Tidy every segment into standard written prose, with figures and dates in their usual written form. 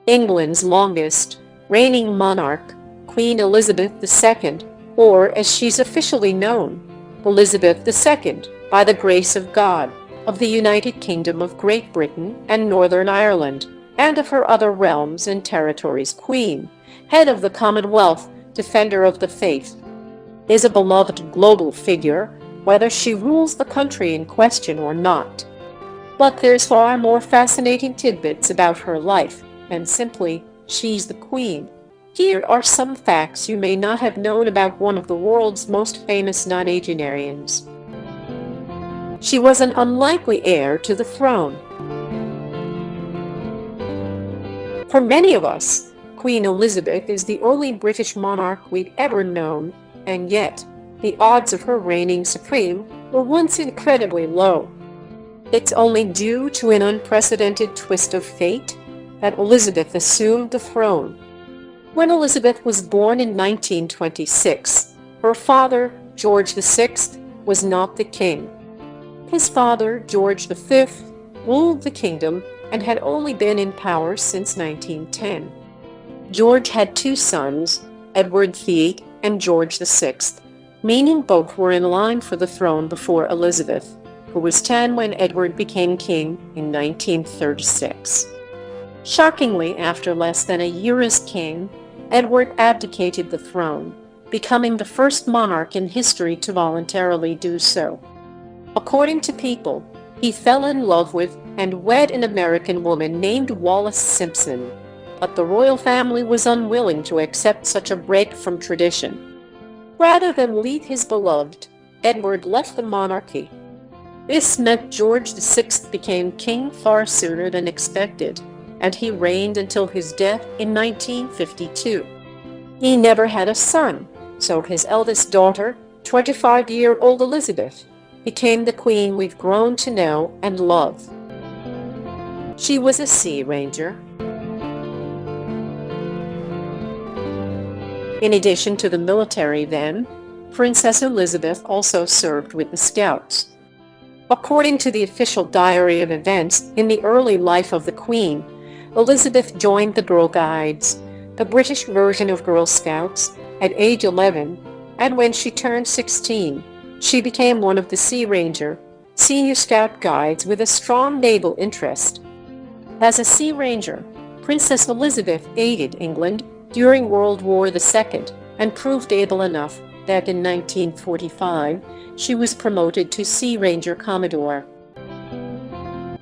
England's longest reigning monarch, Queen Elizabeth II, or as she's officially known, Elizabeth II, by the grace of God, of the United Kingdom of Great Britain and Northern Ireland, and of her other realms and territories, Queen, head of the Commonwealth, defender of the faith, is a beloved global figure, whether she rules the country in question or not. But there's far more fascinating tidbits about her life, and simply, she's the Queen. Here are some facts you may not have known about one of the world's most famous nonagenarians. She was an unlikely heir to the throne. For many of us, Queen Elizabeth is the only British monarch we've ever known, and yet, the odds of her reigning supreme were once incredibly low. It's only due to an unprecedented twist of fate that Elizabeth assumed the throne. When Elizabeth was born in 1926, her father, George VI, was not the king. His father, George V, ruled the kingdom and had only been in power since 1910. George had two sons, Edward VIII and George VI, meaning both were in line for the throne before Elizabeth, who was 10 when Edward became king in 1936. Shockingly, after less than a year as king, Edward abdicated the throne, becoming the first monarch in history to voluntarily do so. According to People, he fell in love with and wed an American woman named Wallis Simpson, but the royal family was unwilling to accept such a break from tradition. Rather than leave his beloved, Edward left the monarchy. This meant George VI became king far sooner than expected, and he reigned until his death in 1952. He never had a son, so his eldest daughter, 25-year-old Elizabeth, became the queen we've grown to know and love. She was a Sea Ranger. In addition to the military then, Princess Elizabeth also served with the Scouts. According to the official diary of events in the early life of the Queen, Elizabeth joined the Girl Guides, the British version of Girl Scouts, at age 11, and when she turned 16, she became one of the Sea Ranger, Senior Scout Guides with a strong naval interest. As a Sea Ranger, Princess Elizabeth aided England during World War II and proved able enough that in 1945 she was promoted to Sea Ranger Commodore.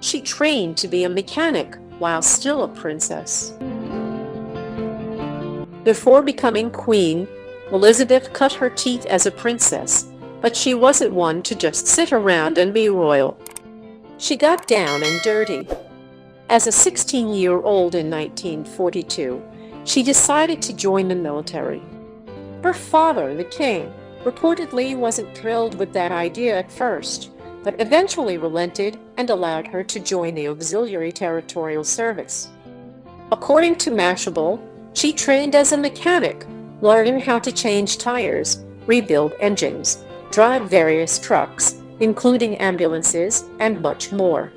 She trained to be a mechanic while still a princess. Before becoming queen, Elizabeth cut her teeth as a princess, but she wasn't one to just sit around and be royal. She got down and dirty. As a 16-year-old in 1942, she decided to join the military. Her father, the king, reportedly wasn't thrilled with that idea at first, but eventually relented and allowed her to join the Auxiliary Territorial Service. According to Mashable, she trained as a mechanic, learning how to change tires, rebuild engines, drive various trucks, including ambulances, and much more.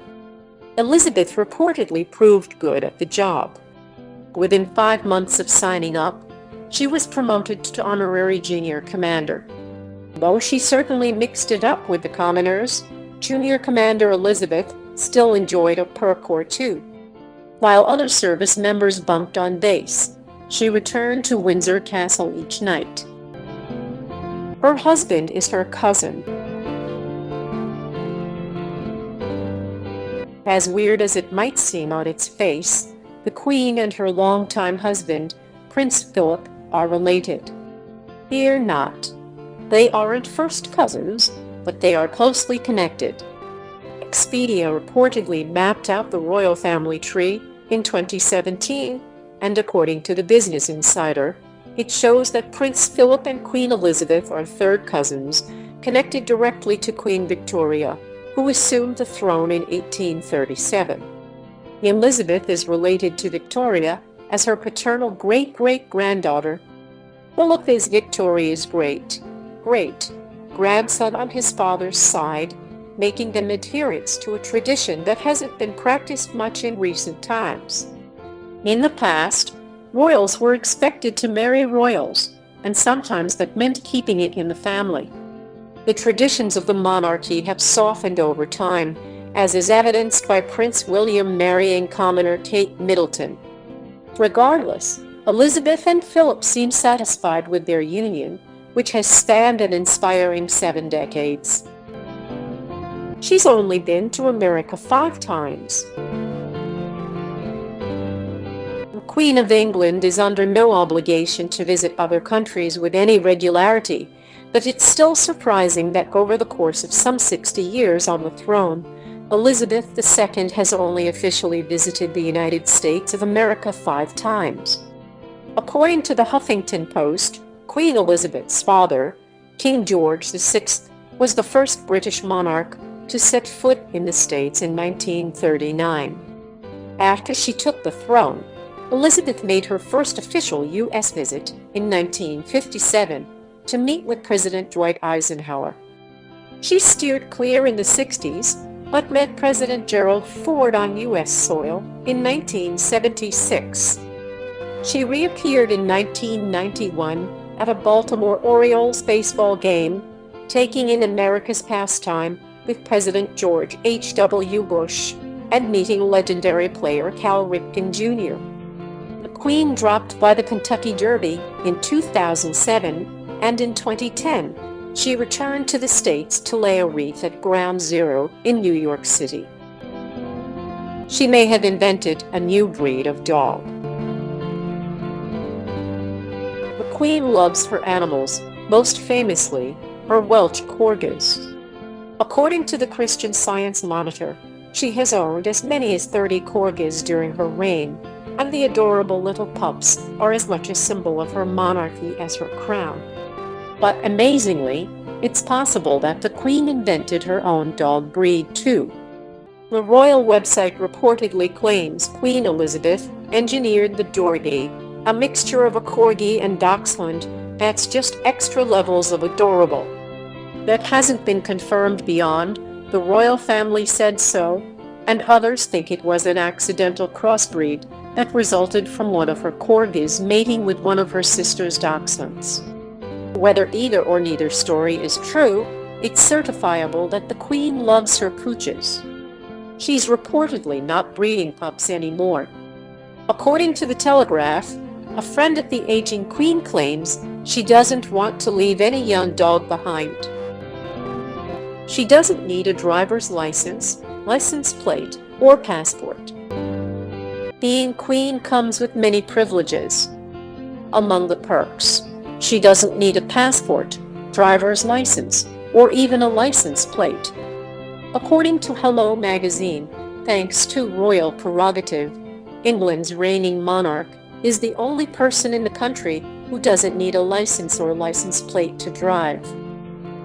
Elizabeth reportedly proved good at the job. Within 5 months of signing up, she was promoted to honorary junior commander. Though she certainly mixed it up with the commoners, Junior Commander Elizabeth still enjoyed a perk or two. While other service members bunked on base, she returned to Windsor Castle each night. Her husband is her cousin. As weird as it might seem on its face, the Queen and her longtime husband, Prince Philip, are related. Fear not. They aren't first cousins, but they are closely connected. Expedia reportedly mapped out the royal family tree in 2017, and according to the Business Insider, it shows that Prince Philip and Queen Elizabeth are third cousins, connected directly to Queen Victoria, who assumed the throne in 1837. Elizabeth is related to Victoria as her paternal great-great-granddaughter. Philip is Victoria's great-grandson on his father's side, making them adherents to a tradition that hasn't been practiced much in recent times. In the past, royals were expected to marry royals, and sometimes that meant keeping it in the family. The traditions of the monarchy have softened over time, as is evidenced by Prince William marrying commoner Kate Middleton. Regardless, Elizabeth and Philip seem satisfied with their union, which has spanned an inspiring 7 decades. She's only been to America 5 times. The Queen of England is under no obligation to visit other countries with any regularity, but it's still surprising that over the course of some 60 years on the throne, Elizabeth II has only officially visited the United States of America 5 times. According to the Huffington Post, Queen Elizabeth's father, King George VI, was the first British monarch to set foot in the States in 1939. After she took the throne, Elizabeth made her first official U.S. visit in 1957 to meet with President Dwight Eisenhower. She steered clear in the 60s, but met President Gerald Ford on U.S. soil in 1976. She reappeared in 1991 at a Baltimore Orioles baseball game, taking in America's pastime with President George H.W. Bush and meeting legendary player Cal Ripken Jr. The Queen dropped by the Kentucky Derby in 2007, and in 2010, she returned to the States to lay a wreath at Ground Zero in New York City. She may have invented a new breed of dog. The Queen loves her animals, most famously her Welsh Corgis. According to the Christian Science Monitor, she has owned as many as 30 Corgis during her reign, and the adorable little pups are as much a symbol of her monarchy as her crown. But amazingly, it's possible that the Queen invented her own dog breed too. The royal website reportedly claims Queen Elizabeth engineered the Dorgi, a mixture of a Corgi and Dachshund that's just extra levels of adorable. That hasn't been confirmed beyond the royal family said so, and others think it was an accidental crossbreed that resulted from one of her Corgis mating with one of her sister's Dachshunds. Whether either or neither story is true, it's certifiable that the Queen loves her pooches. She's reportedly not breeding pups anymore. According to the Telegraph, a friend at the aging Queen claims she doesn't want to leave any young dog behind. She doesn't need a driver's license, license plate, or passport. Being Queen comes with many privileges. Among the perks, she doesn't need a passport, driver's license, or even a license plate. According to Hello magazine, thanks to royal prerogative, England's reigning monarch is the only person in the country who doesn't need a license or license plate to drive.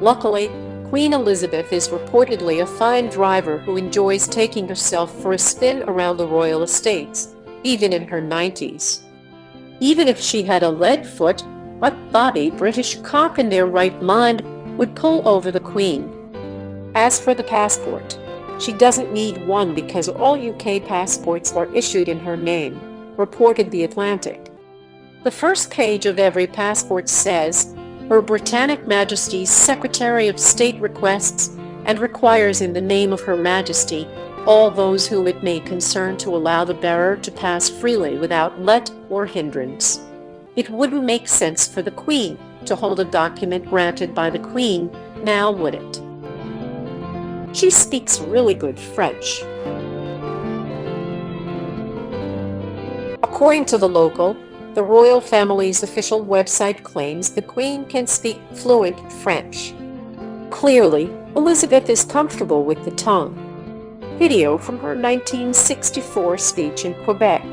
Luckily, Queen Elizabeth is reportedly a fine driver who enjoys taking herself for a spin around the royal estates, even in her 90s. Even if she had a lead foot, what body British cop in their right mind would pull over the Queen? As for the passport, she doesn't need one because all UK passports are issued in her name, reported The Atlantic. The first page of every passport says, Her Britannic Majesty's Secretary of State requests and requires in the name of Her Majesty all those whom it may concern to allow the bearer to pass freely without let or hindrance. It wouldn't make sense for the Queen to hold a document granted by the Queen, now would it? She speaks really good French. According to The Local, the royal family's official website claims the Queen can speak fluent French. Clearly, Elizabeth is comfortable with the tongue. Video from her 1964 speech in Quebec,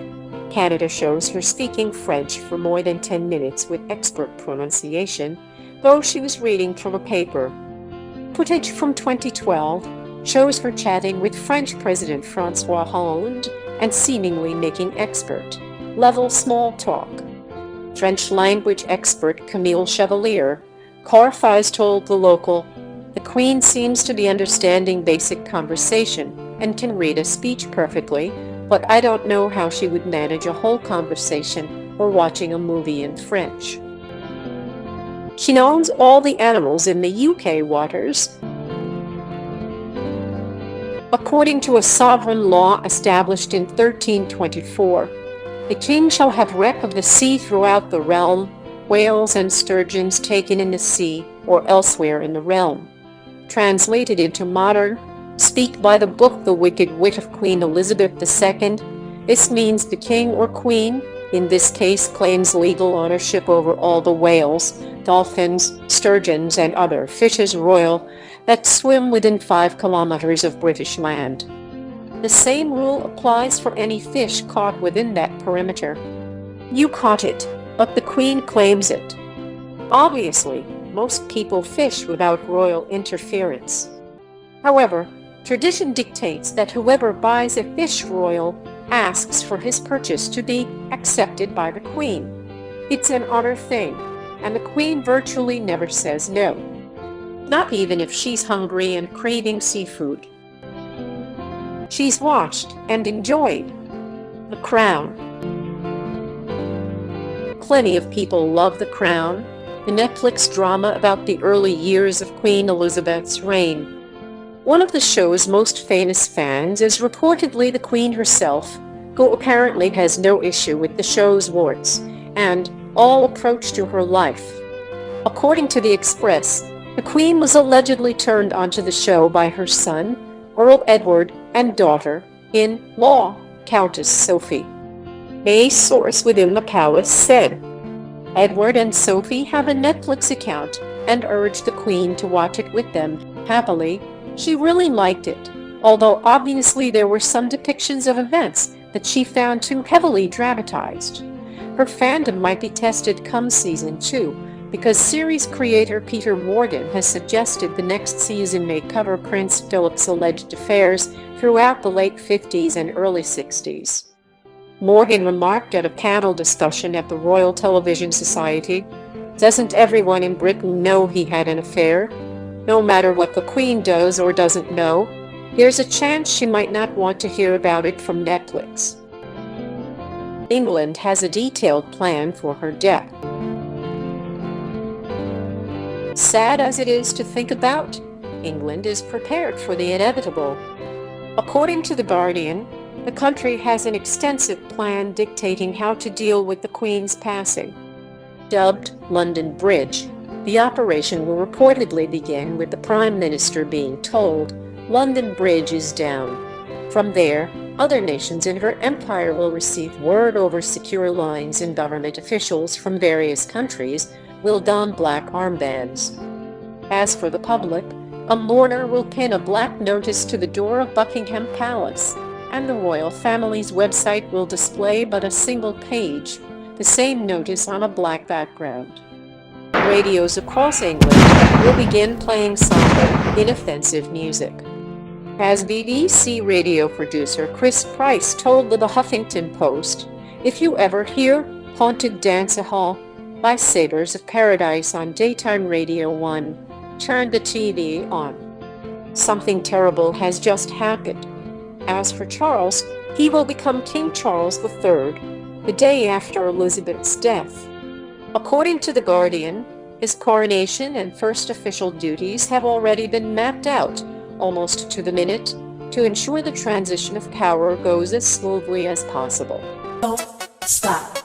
Canada shows her speaking French for more than 10 minutes with expert pronunciation, though she was reading from a paper. Footage from 2012 shows her chatting with French President François Hollande and seemingly making expert-level small talk. French language expert Camille Chevalier, Carfaz told The Local, "The Queen seems to be understanding basic conversation and can read a speech perfectly, but I don't know how she would manage a whole conversation or watching a movie in French. She owns all the animals in the UK waters. According to a sovereign law established in 1324, the king shall have rep of the sea throughout the realm, whales and sturgeons taken in the sea or elsewhere in the realm. Translated into modern speak by the book The Wicked Wit of Queen Elizabeth II, this means the king or queen, in this case, claims legal ownership over all the whales, dolphins, sturgeons, and other fishes royal that swim within 5 kilometers of British land. The same rule applies for any fish caught within that perimeter. You caught it, but the Queen claims it. Obviously, most people fish without royal interference. However, tradition dictates that whoever buys a fish royal asks for his purchase to be accepted by the Queen. It's an honor thing, and the Queen virtually never says no. Not even if she's hungry and craving seafood. She's watched and enjoyed The Crown. Plenty of people love The Crown, the Netflix drama about the early years of Queen Elizabeth's reign. One of the show's most famous fans is reportedly the Queen herself, who apparently has no issue with the show's warts and all approach to her life. According to The Express, the Queen was allegedly turned onto the show by her son, Earl Edward, and daughter-in-law, Countess Sophie. A source within the palace said, Edward and Sophie have a Netflix account and urged the Queen to watch it with them. Happily, she really liked it, although obviously there were some depictions of events that she found too heavily dramatized. Her fandom might be tested come season 2, because series creator Peter Morgan has suggested the next season may cover Prince Philip's alleged affairs throughout the late 50s and early 60s. Morgan remarked at a panel discussion at the Royal Television Society, "Doesn't everyone in Britain know he had an affair? No matter what the Queen does or doesn't know, there's a chance she might not want to hear about it from Netflix." England has a detailed plan for her death. Sad as it is to think about, England is prepared for the inevitable. According to The Guardian, the country has an extensive plan dictating how to deal with the Queen's passing. Dubbed London Bridge, the operation will reportedly begin with the Prime Minister being told London Bridge is down. From there, other nations in her empire will receive word over secure lines, and government officials from various countries will don black armbands. As for the public, a mourner will pin a black notice to the door of Buckingham Palace, and the royal family's website will display but a single page, the same notice on a black background. Radios across England will begin playing somber, inoffensive music. As BBC radio producer Chris Price told the Huffington Post, "If you ever hear Haunted Dance Hall by Sailors of Paradise on daytime Radio 1, turn the TV on. Something terrible has just happened." As for Charles, he will become King Charles III the day after Elizabeth's death. According to The Guardian, his coronation and first official duties have already been mapped out, almost to the minute, to ensure the transition of power goes as smoothly as possible. Don't stop.